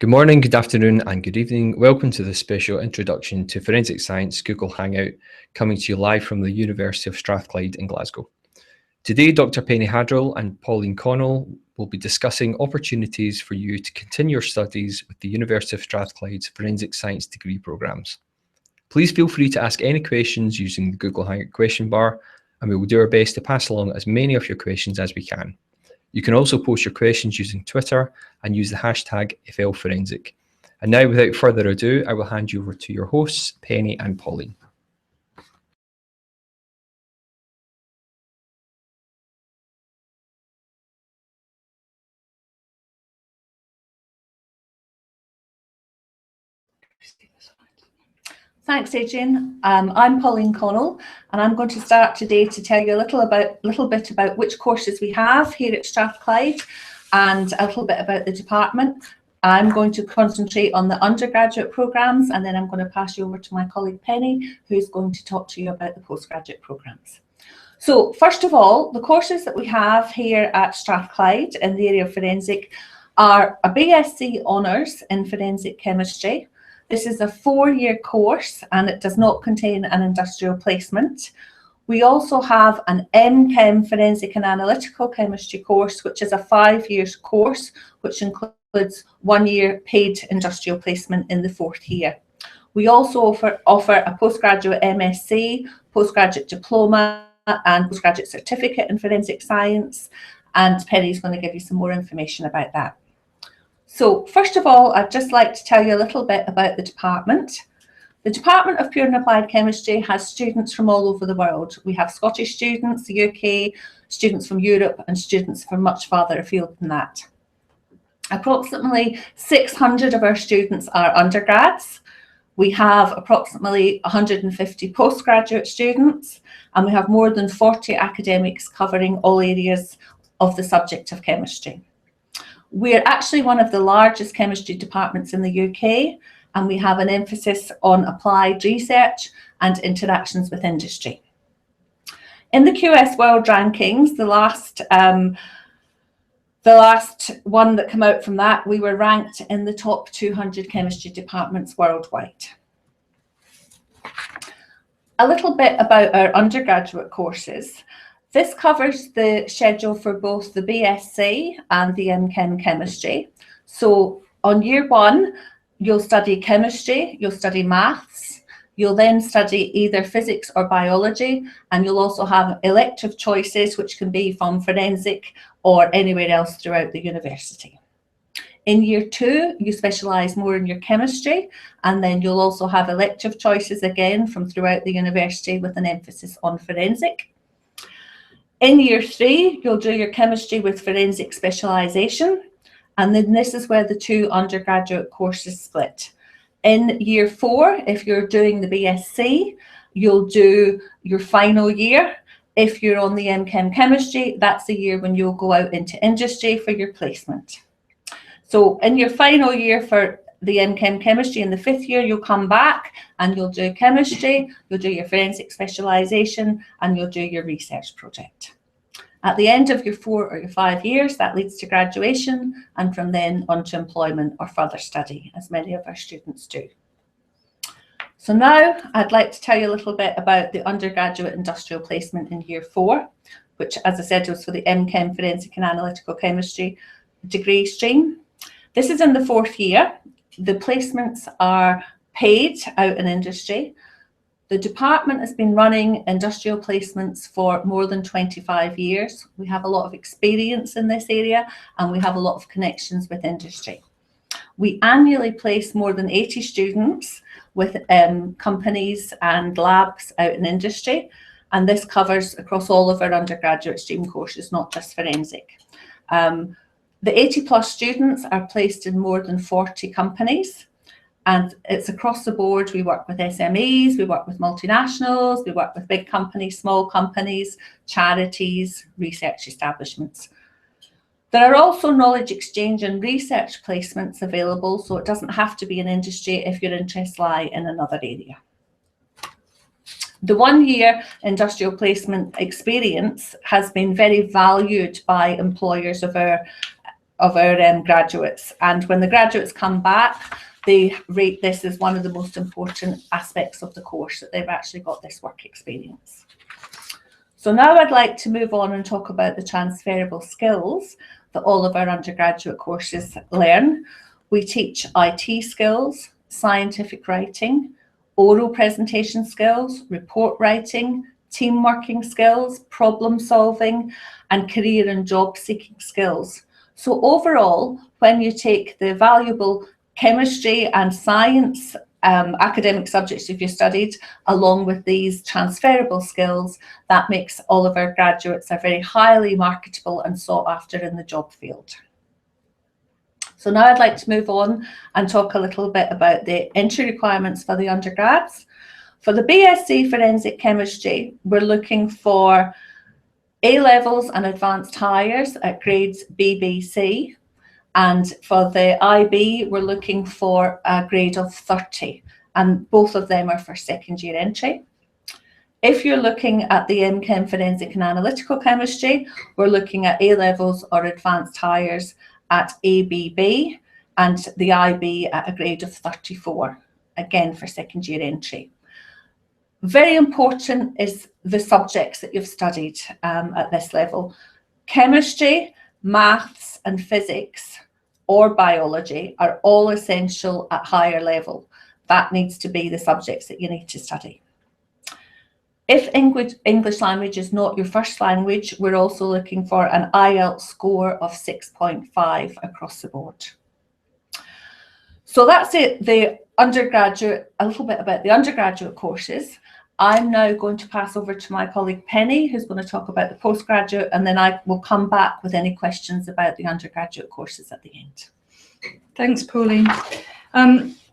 Good morning, good afternoon, and good evening. Welcome to this special introduction to Forensic Science Google Hangout, coming to you live from the University of Strathclyde in Glasgow. Today, Dr. Penny Haddrill and Pauline Connell will be discussing opportunities for you to continue your studies with the University of Strathclyde's Forensic Science degree programmes. Please feel free to ask any questions using the Google Hangout question bar, and we will do our best to pass along as many of your questions as we can. You can also post your questions using Twitter and use the hashtag FLForensic. And now, without further ado, I will hand you over to your hosts, Penny and Pauline. Thanks, Adrian. I'm Pauline Connell, and I'm going to start today to tell you a little bit about which courses we have here at Strathclyde and a little bit about the department. I'm going to concentrate on the undergraduate programmes, and then I'm going to pass you over to my colleague Penny, who's going to talk to you about the postgraduate programmes. So first of all, the courses that we have here at Strathclyde in the area of forensic are a BSc Honours in Forensic Chemistry. This is a 4-year course and it does not contain an industrial placement. We also have an MChem Forensic and Analytical Chemistry course, which is a 5-year course, which includes 1 year paid industrial placement in the 4th year. We also offer a postgraduate MSc, postgraduate diploma and postgraduate certificate in forensic science, and Penny's going to give you some more information about that. So first of all, I'd just like to tell you a little bit about the department. The Department of Pure and Applied Chemistry has students from all over the world. We have Scottish students, the UK, students from Europe, and students from much farther afield than that. Approximately 600 of our students are undergrads. We have approximately 150 postgraduate students, and we have more than 40 academics covering all areas of the subject of chemistry. We're actually one of the largest chemistry departments in the UK, and we have an emphasis on applied research and interactions with industry. In the QS World Rankings, the last one that came out from that, we were ranked in the top 200 chemistry departments worldwide. A little bit about our undergraduate courses. This covers the schedule for both the BSc and the MChem chemistry. So on year 1, you'll study chemistry, you'll study maths, you'll then study either physics or biology, and you'll also have elective choices, which can be from forensic or anywhere else throughout the university. In year 2, you specialise more in your chemistry, and then you'll also have elective choices again from throughout the university with an emphasis on forensic. In year 3, you'll do your chemistry with forensic specialisation, and then this is where the 2 undergraduate courses split. In year 4, if you're doing the BSc, you'll do your final year. If you're on the MChem chemistry, that's the year when you'll go out into industry for your placement. So in your final year for the MChem chemistry in the 5th year, you'll come back and you'll do chemistry, you'll do your forensic specialisation, and you'll do your research project. At the end of your 4 or your 5 years, that leads to graduation, and from then on to employment or further study, as many of our students do. So now I'd like to tell you a little bit about the undergraduate industrial placement in year 4, which, as I said, was for the MChem Forensic and Analytical Chemistry degree stream. This is in the 4th year. The placements are paid out in industry. The department has been running industrial placements for more than 25 years. We have a lot of experience in this area, and we have a lot of connections with industry. We annually place more than 80 students with companies and labs out in industry, and this covers across all of our undergraduate stream courses, not just forensic. The 80 plus students are placed in more than 40 companies, and it's across the board. We work with SMEs, we work with multinationals, we work with big companies, small companies, charities, research establishments. There are also knowledge exchange and research placements available, so it doesn't have to be in industry if your interests lie in another area. The 1-year industrial placement experience has been very valued by employers of our graduates. And when the graduates come back, they rate this as one of the most important aspects of the course, that they've actually got this work experience. So now I'd like to move on and talk about the transferable skills that all of our undergraduate courses learn. We teach IT skills, scientific writing, oral presentation skills, report writing, team working skills, problem solving, and career and job seeking skills. So overall, when you take the valuable chemistry and science academic subjects if you studied, along with these transferable skills, that makes all of our graduates are very highly marketable and sought after in the job field. So now I'd like to move on and talk a little bit about the entry requirements for the undergrads. For the BSc Forensic Chemistry, we're looking for A-levels and advanced hires at grades B, B, C. And for the IB, we're looking for a grade of 30, and both of them are for second year entry. If you're looking at the MChem Forensic and Analytical Chemistry, we're looking at A-levels or advanced hires at ABB, and the IB at a grade of 34, again for second year entry. Very important is the subjects that you've studied at this level. Chemistry, maths and physics or biology are all essential at higher level. That needs to be the subjects that you need to study. If English language is not your first language, we're also looking for an IELTS score of 6.5 across the board. So that's it, the undergraduate, a little bit about the undergraduate courses. I'm now going to pass over to my colleague Penny, who's going to talk about the postgraduate, and then I will come back with any questions about the undergraduate courses at the end. Thanks, Pauline.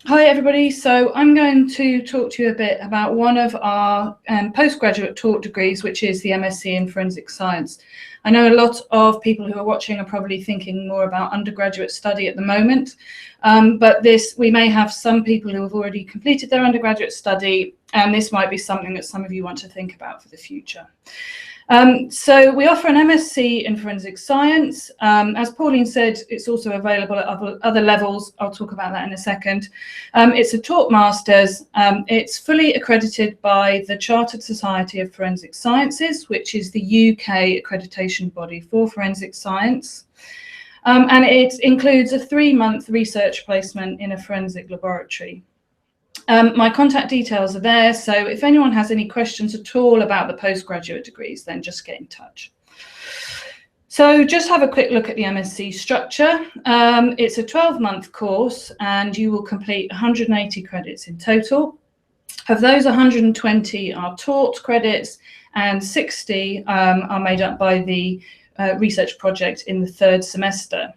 Hi, everybody. So I'm going to talk to you a bit about one of our postgraduate taught degrees, which is the MSc in Forensic Science. I know a lot of people who are watching are probably thinking more about undergraduate study at the moment, but we may have some people who have already completed their undergraduate study, and this might be something that some of you want to think about for the future. So we offer an MSc in Forensic Science. As Pauline said, it's also available at other levels. I'll talk about that in a second. It's a taught master's. It's fully accredited by the Chartered Society of Forensic Sciences, which is the UK accreditation body for forensic science. And it includes a 3-month research placement in a forensic laboratory. My contact details are there, so if anyone has any questions at all about the postgraduate degrees, then just get in touch. So just have a quick look at the MSc structure. It's a 12-month course, and you will complete 180 credits in total. Of those, 120 are taught credits, and 60 are made up by the research project in the 3rd semester.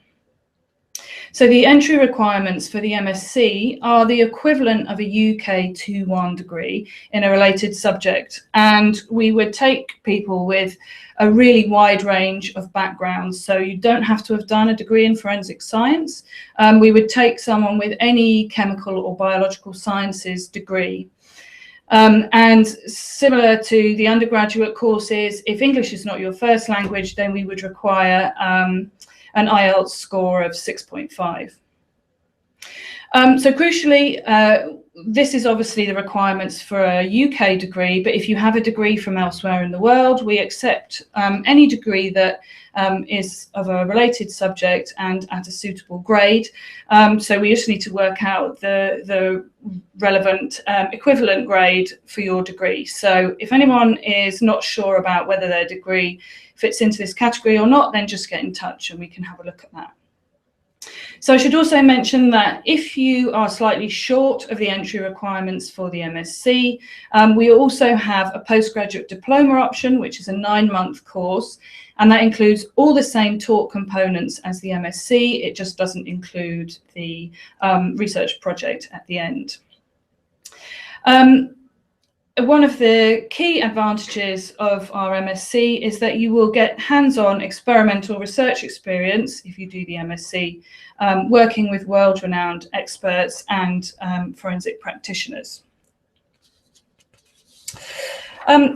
So the entry requirements for the MSc are the equivalent of a UK 2-1 degree in a related subject, and we would take people with a really wide range of backgrounds. So you don't have to have done a degree in forensic science. We would take someone with any chemical or biological sciences degree. And similar to the undergraduate courses, if English is not your first language, then we would require an IELTS score of 6.5. So crucially, this is obviously the requirements for a UK degree, but if you have a degree from elsewhere in the world, we accept any degree that is of a related subject and at a suitable grade. So we just need to work out the relevant equivalent grade for your degree. So if anyone is not sure about whether their degree fits into this category or not, then just get in touch and we can have a look at that. So I should also mention that if you are slightly short of the entry requirements for the MSc, we also have a postgraduate diploma option, which is a 9-month course, and that includes all the same taught components as the MSc. It just doesn't include the research project at the end. One of the key advantages of our MSc is that you will get hands-on experimental research experience if you do the MSc, working with world-renowned experts and forensic practitioners.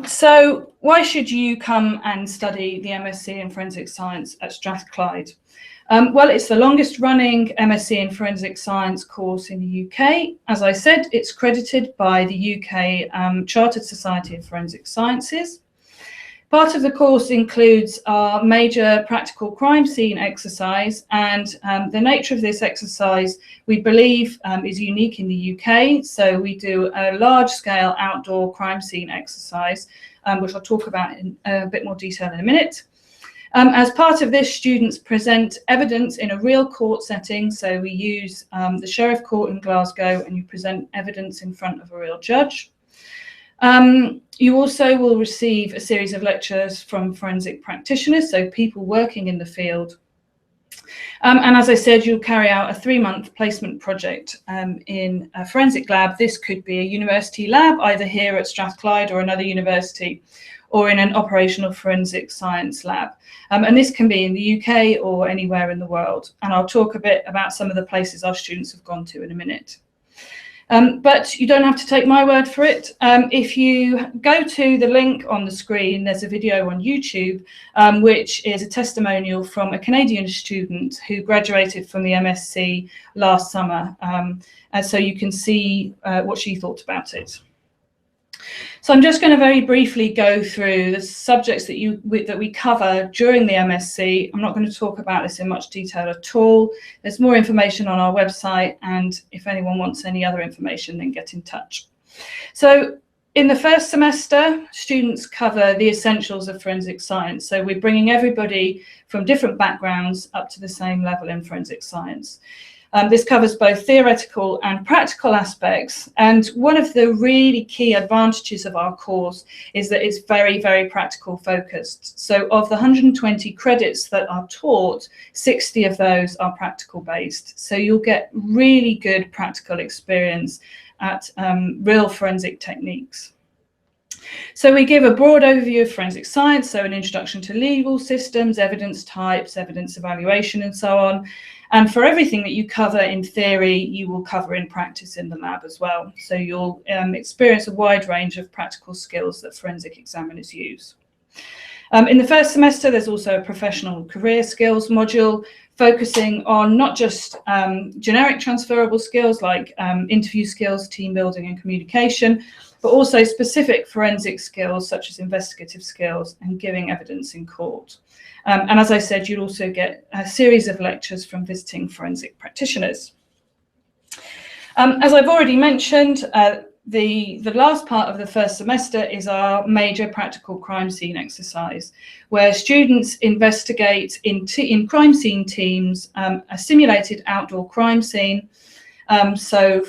So why should you come and study the MSc in Forensic Science at Strathclyde? Well, it's the longest running MSc in Forensic Science course in the UK. As I said, it's credited by the UK Chartered Society of Forensic Sciences. Part of the course includes our major practical crime scene exercise, and the nature of this exercise, we believe, is unique in the UK. So we do a large-scale outdoor crime scene exercise, which I'll talk about in a bit more detail in a minute. As part of this, students present evidence in a real court setting. So we use the Sheriff Court in Glasgow, and you present evidence in front of a real judge. You also will receive a series of lectures from forensic practitioners, so people working in the field. And as I said, you'll carry out a 3-month placement project in a forensic lab. This could be a university lab, either here at Strathclyde or another university, or in an operational forensic science lab. And this can be in the UK or anywhere in the world. And I'll talk a bit about some of the places our students have gone to in a minute. But you don't have to take my word for it. If you go to the link on the screen, there's a video on YouTube, which is a testimonial from a Canadian student who graduated from the MSc last summer. And so you can see what she thought about it. So I'm just going to very briefly go through the subjects that we cover during the MSc. I'm not going to talk about this in much detail at all. There's more information on our website, and if anyone wants any other information, then get in touch. So in the first semester, students cover the essentials of forensic science. So we're bringing everybody from different backgrounds up to the same level in forensic science. This covers both theoretical and practical aspects. And one of the really key advantages of our course is that it's very, very practical focused. So of the 120 credits that are taught, 60 of those are practical based. So you'll get really good practical experience at real forensic techniques. So we give a broad overview of forensic science, so an introduction to legal systems, evidence types, evidence evaluation, and so on. And for everything that you cover in theory, you will cover in practice in the lab as well. So you'll experience a wide range of practical skills that forensic examiners use. In the first semester, there's also a professional career skills module focusing on not just generic transferable skills like interview skills, team building and communication, but also specific forensic skills such as investigative skills and giving evidence in court. And as I said, you'll also get a series of lectures from visiting forensic practitioners. As I've already mentioned, the last part of the first semester is our major practical crime scene exercise, where students investigate in crime scene teams a simulated outdoor crime scene. So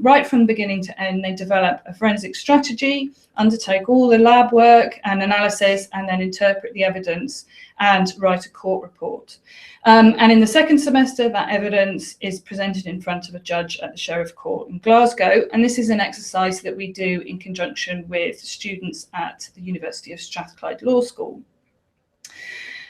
right from beginning to end, they develop a forensic strategy, undertake all the lab work and analysis, and then interpret the evidence and write a court report. And in the second semester, that evidence is presented in front of a judge at the Sheriff Court in Glasgow. And this is an exercise that we do in conjunction with students at the University of Strathclyde Law School.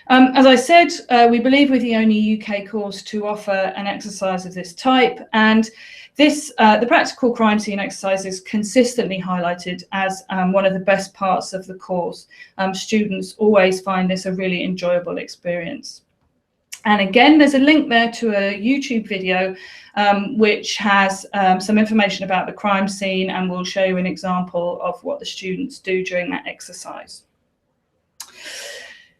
As I said, we believe we're the only UK course to offer an exercise of this type, and the practical crime scene exercise is consistently highlighted as one of the best parts of the course. Students always find this a really enjoyable experience. And again, there's a link there to a YouTube video which has some information about the crime scene, and will show you an example of what the students do during that exercise.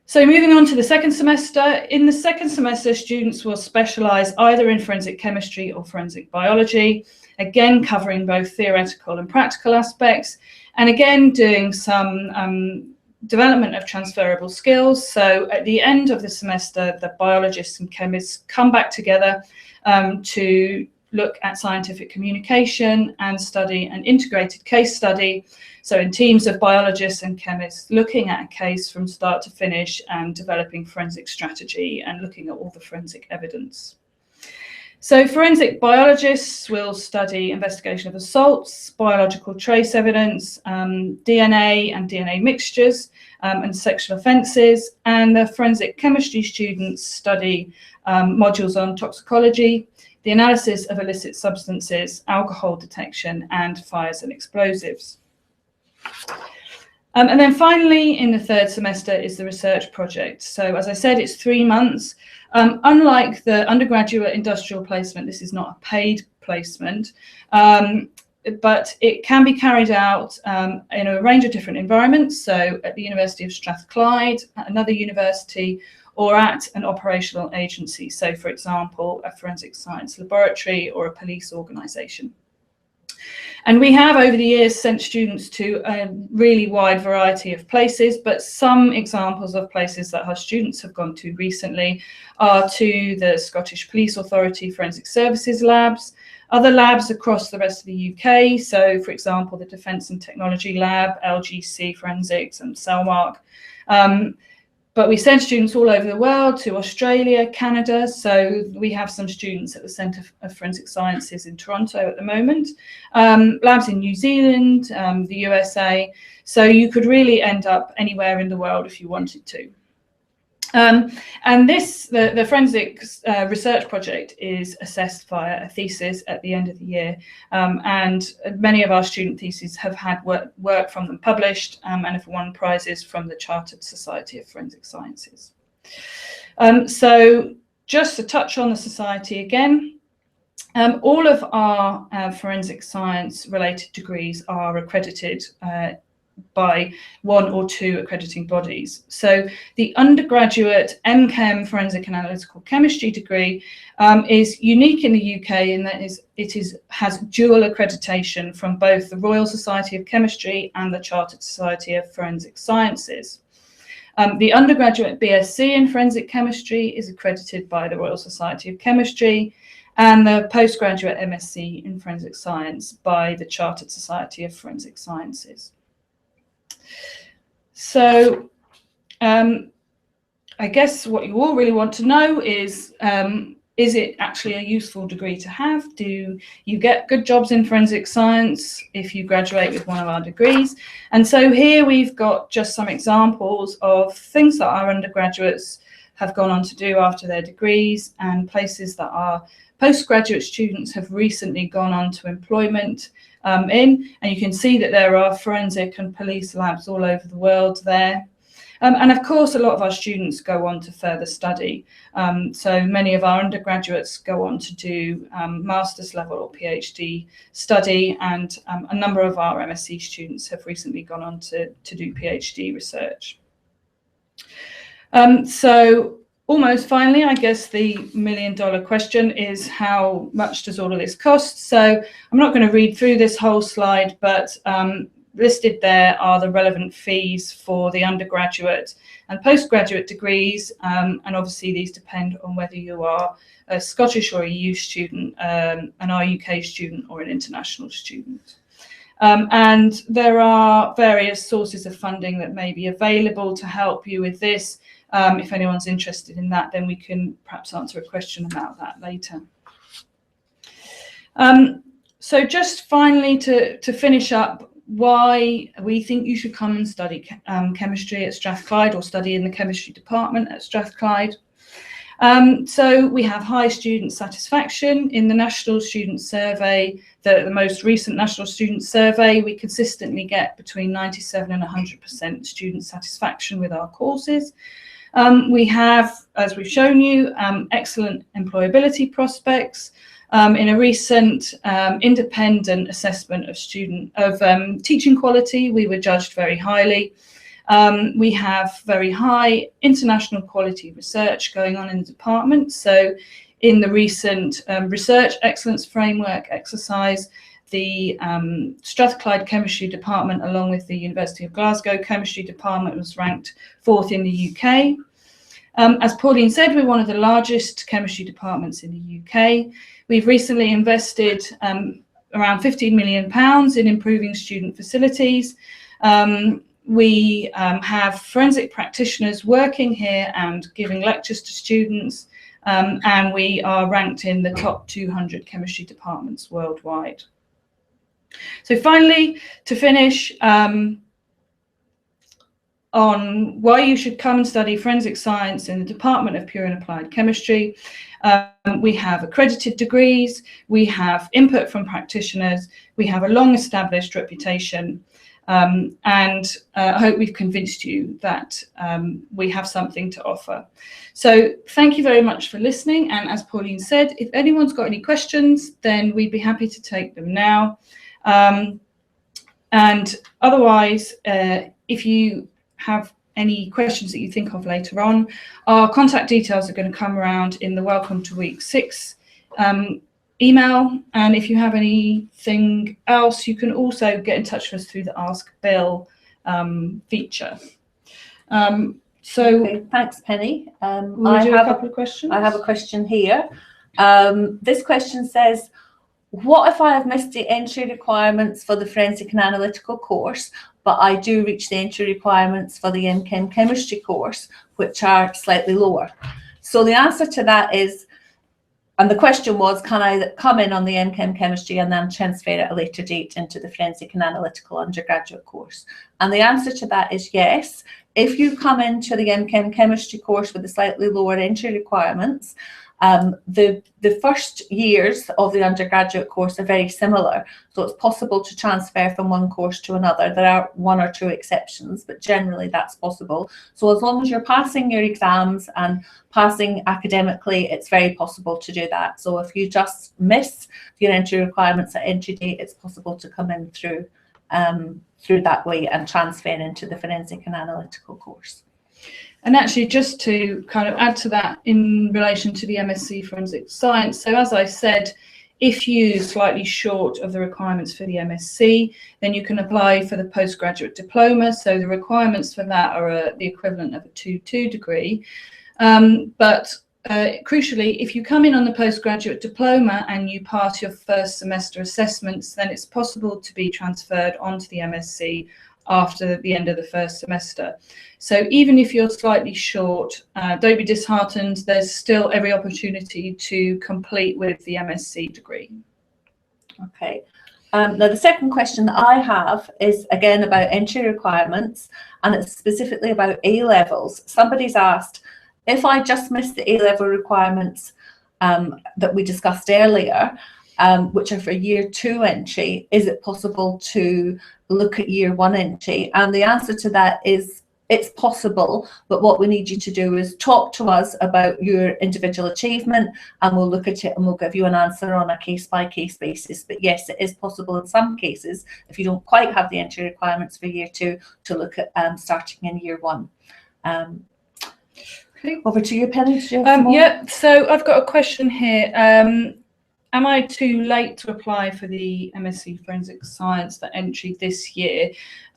So moving on to the second semester. In the second semester, students will specialise either in forensic chemistry or forensic biology, again covering both theoretical and practical aspects, and again doing some development of transferable skills. So at the end of the semester, the biologists and chemists come back together to look at scientific communication and study an integrated case study. So in teams of biologists and chemists looking at a case from start to finish and developing forensic strategy and looking at all the forensic evidence. So forensic biologists will study investigation of assaults, biological trace evidence, DNA and DNA mixtures, and sexual offences. And the forensic chemistry students study modules on toxicology, the analysis of illicit substances, alcohol detection, and fires and explosives. And then finally, in the third semester is the research project. So as I said, it's 3 months. Unlike the undergraduate industrial placement, this is not a paid placement, but it can be carried out in a range of different environments. So at the University of Strathclyde, at another university, or at an operational agency. So for example, a forensic science laboratory or a police organisation. And we have over the years sent students to a really wide variety of places, but some examples of places that our students have gone to recently are to the Scottish Police Authority Forensic Services Labs, other labs across the rest of the UK. So for example, the Defence and Technology Lab, LGC Forensics and Cellmark. But we send students all over the world to Australia, Canada. So we have some students at the Centre of Forensic Sciences in Toronto at the moment, labs in New Zealand, the USA. So you could really end up anywhere in the world if you wanted to. And this, the forensics research project is assessed via a thesis at the end of the year. And many of our student theses have had work from them published and have won prizes from the Chartered Society of Forensic Sciences. So just to touch on the society again, all of our forensic science related degrees are accredited by 1 or 2 accrediting bodies. So the undergraduate MChem Forensic and Analytical Chemistry degree is unique in the UK in that it has dual accreditation from both the Royal Society of Chemistry and the Chartered Society of Forensic Sciences. The undergraduate BSc in Forensic Chemistry is accredited by the Royal Society of Chemistry, and the postgraduate MSc in Forensic Science by the Chartered Society of Forensic Sciences. So I guess what you all really want to know is it actually a useful degree to have? Do you get good jobs in forensic science if you graduate with one of our degrees? And so here we've got just some examples of things that our undergraduates have gone on to do after their degrees and places that our postgraduate students have recently gone on to employment in, and you can see that there are forensic and police labs all over the world there. And of course, a lot of our students go on to further study. So many of our undergraduates go on to do master's level or PhD study, and a number of our MSc students have recently gone on to do PhD research. So almost finally, I guess the million-dollar question is how much does all of this cost? So I'm not going to read through this whole slide, but listed there are the relevant fees for the undergraduate and postgraduate degrees, and obviously these depend on whether you are a Scottish or a EU student, an UK student or an international student. And there are various sources of funding that may be available to help you with this. If anyone's interested in that, then we can perhaps answer a question about that later. So just finally to finish up, why we think you should come and study chemistry at Strathclyde or study in the chemistry department at Strathclyde. So we have high student satisfaction. In the National Student Survey, the most recent National Student Survey, we consistently get between 97 and 100% student satisfaction with our courses. We have, as we've shown you, excellent employability prospects. In a recent independent assessment of teaching quality, we were judged very highly. We have very high international quality research going on in the department. So in the recent Research Excellence Framework exercise, the Strathclyde Chemistry Department, along with the University of Glasgow Chemistry Department, was ranked 4th in the UK. As Pauline said, we're one of the largest chemistry departments in the UK. We've recently invested around £15 million in improving student facilities. We have forensic practitioners working here and giving lectures to students, and we are ranked in the top 200 chemistry departments worldwide. So finally, to finish, on why you should come and study forensic science in the Department of Pure and Applied Chemistry. We have accredited degrees, we have input from practitioners, we have a long established reputation, And I hope we've convinced you that we have something to offer. So thank you very much for listening. And as Pauline said, if anyone's got any questions, then we'd be happy to take them now. And otherwise, if you have any questions that you think of later on, our contact details are going to come around in the Welcome to Week 6 email. And if you have anything else, you can also get in touch with us through the Ask Bill feature. Okay, thanks, Penny. I have a couple of questions. I have a question here. This question says, what if I have missed the entry requirements for the Forensic and Analytical course, but I do reach the entry requirements for the MChem Chemistry course, which are slightly lower? So the answer to that is, and the question was, can I come in on the MChem Chemistry and then transfer at a later date into the Forensic and Analytical undergraduate course? And the answer to that is yes. If you come into the MChem Chemistry course with the slightly lower entry requirements, the first years of the undergraduate course are very similar, so it's possible to transfer from one course to another. There are 1 or 2 exceptions, but generally that's possible. So as long as you're passing your exams and passing academically, it's very possible to do that. So if you just miss your entry requirements at entry date, it's possible to come in through that way and transfer into the Forensic and Analytical course. And actually, just to kind of add to that in relation to the MSc Forensic Science, so as I said, if you're slightly short of the requirements for the MSc, then you can apply for the postgraduate diploma. So the requirements for that are the equivalent of a 2-2 degree. But crucially, if you come in on the postgraduate diploma and you pass your first semester assessments, then it's possible to be transferred onto the MSc after the end of the first semester. So even if you're slightly short, don't be disheartened. There's still every opportunity to complete with the MSc degree. Okay. Now the second question that I have is again about entry requirements, and it's specifically about A-levels. Somebody's asked, if I just missed the A-level requirements that we discussed earlier, which are for year 2 entry, is it possible to look at year 1 entry? And the answer to that is it's possible, but what we need you to do is talk to us about your individual achievement, and we'll look at it and we'll give you an answer on a case-by-case basis. But yes, it is possible in some cases, if you don't quite have the entry requirements for year 2, to look at starting in year 1. Okay, over to you, Penny. Yeah, so I've got a question here. Am I too late to apply for the MSc Forensic Science for entry this year?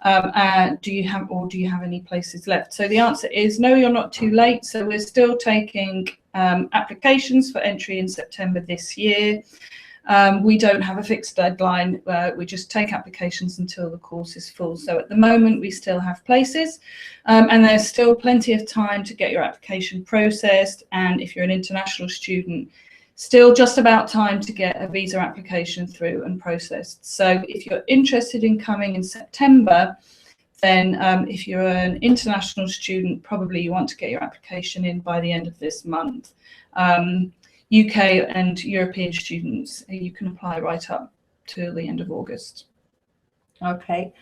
Do you have any places left? So the answer is no, you're not too late. So we're still taking applications for entry in September this year. We don't have a fixed deadline. We just take applications until the course is full. So at the moment, we still have places, and there's still plenty of time to get your application processed. And if you're an international student, still just about time to get a visa application through and processed. So if you're interested in coming in September, then if you're an international student, probably you want to get your application in by the end of this month. UK and European students, you can apply right up to the end of August. Okay.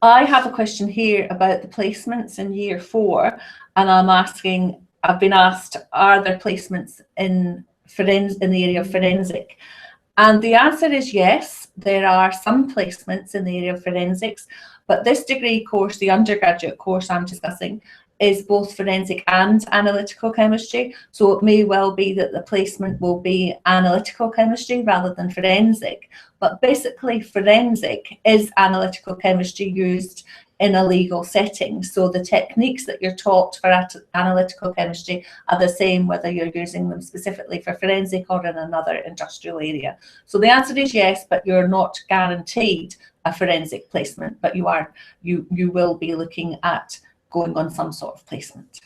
I have a question here about the placements in year 4, and I've been asked, are there placements in the area of forensic? And the answer is yes, there are some placements in the area of forensics, but this degree course, the undergraduate course I'm discussing, is both forensic and analytical chemistry. So it may well be that the placement will be analytical chemistry rather than forensic. But basically, forensic is analytical chemistry used in a legal setting. So the techniques that you're taught for analytical chemistry are the same whether you're using them specifically for forensic or in another industrial area. So the answer is yes, but you're not guaranteed a forensic placement, but you will be looking at going on some sort of placement.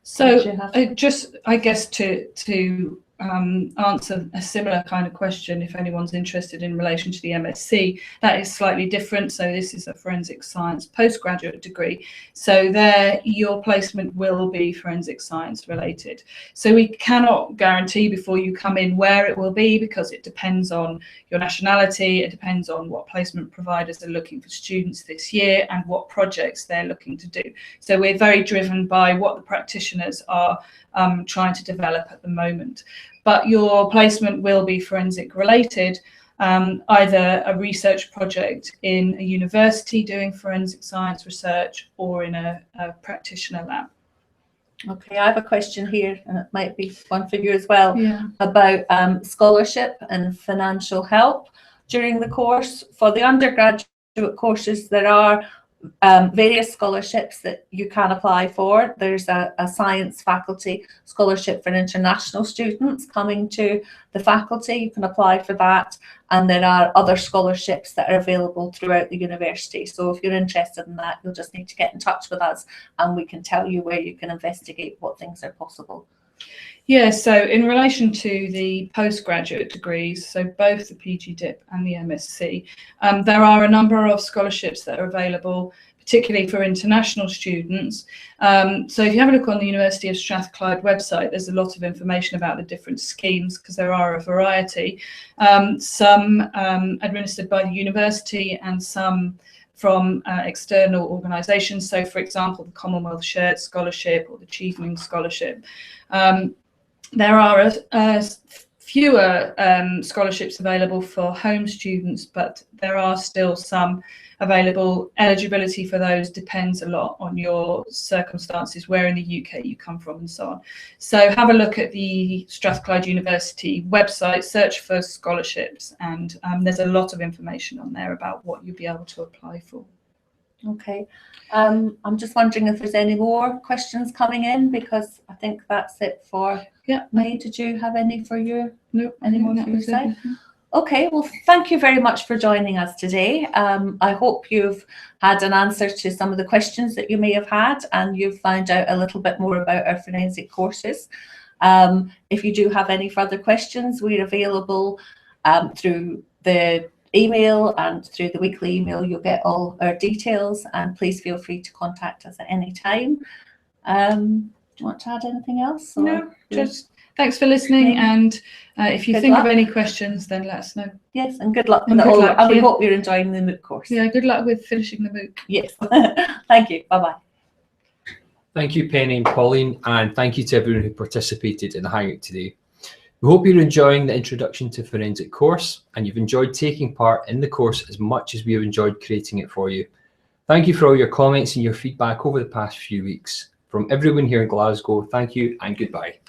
So I guess to answer a similar kind of question if anyone's interested in relation to the MSc. That is slightly different. So this is a forensic science postgraduate degree. So there your placement will be forensic science related. So we cannot guarantee before you come in where it will be, because it depends on your nationality, it depends on what placement providers are looking for students this year and what projects they're looking to do. So we're very driven by what the practitioners are trying to develop at the moment. But your placement will be forensic related, either a research project in a university doing forensic science research or in a practitioner lab. Okay, I have a question here, and it might be one for you as well, Yeah. about scholarship and financial help during the course. For the undergraduate courses, there are various scholarships that you can apply for. There's a science faculty scholarship for international students coming to the faculty. You can apply for that. And there are other scholarships that are available throughout the university. So if you're interested in that, you'll just need to get in touch with us and we can tell you where you can investigate what things are possible. Yeah, so in relation to the postgraduate degrees, so both the PG Dip and the MSc, there are a number of scholarships that are available, particularly for international students. So if you have a look on the University of Strathclyde website, there's a lot of information about the different schemes, because there are a variety, some administered by the university and some from external organisations. So for example, the Commonwealth Shared Scholarship or the Achievement Scholarship. There are fewer scholarships available for home students, but there are still some available. Eligibility for those depends a lot on your circumstances, where in the UK you come from and so on. So have a look at the Strathclyde University website, search for scholarships, and there's a lot of information on there about what you'll be able to apply for. Okay, I'm just wondering if there's any more questions coming in, because I think that's it for me. Did you have any for you? No, any more for your side? Okay, well, thank you very much for joining us today. I hope you've had an answer to some of the questions that you may have had, and you've found out a little bit more about our forensic courses. If you do have any further questions, we're available through the email, and through the weekly email you'll get all our details, and please feel free to contact us at any time. Do you want to add anything else? No, just thanks for listening, and if you think of any questions, then let us know. Yes, and good luck with And it good all, luck, and we hope you're enjoying the MOOC course. Yeah, good luck with finishing the MOOC. Yes. Thank you. Bye-bye. Thank you, Penny and Pauline, and thank you to everyone who participated in the Hangout today. We hope you're enjoying the Introduction to Forensic course, and you've enjoyed taking part in the course as much as we have enjoyed creating it for you. Thank you for all your comments and your feedback over the past few weeks. From everyone here in Glasgow, thank you and goodbye.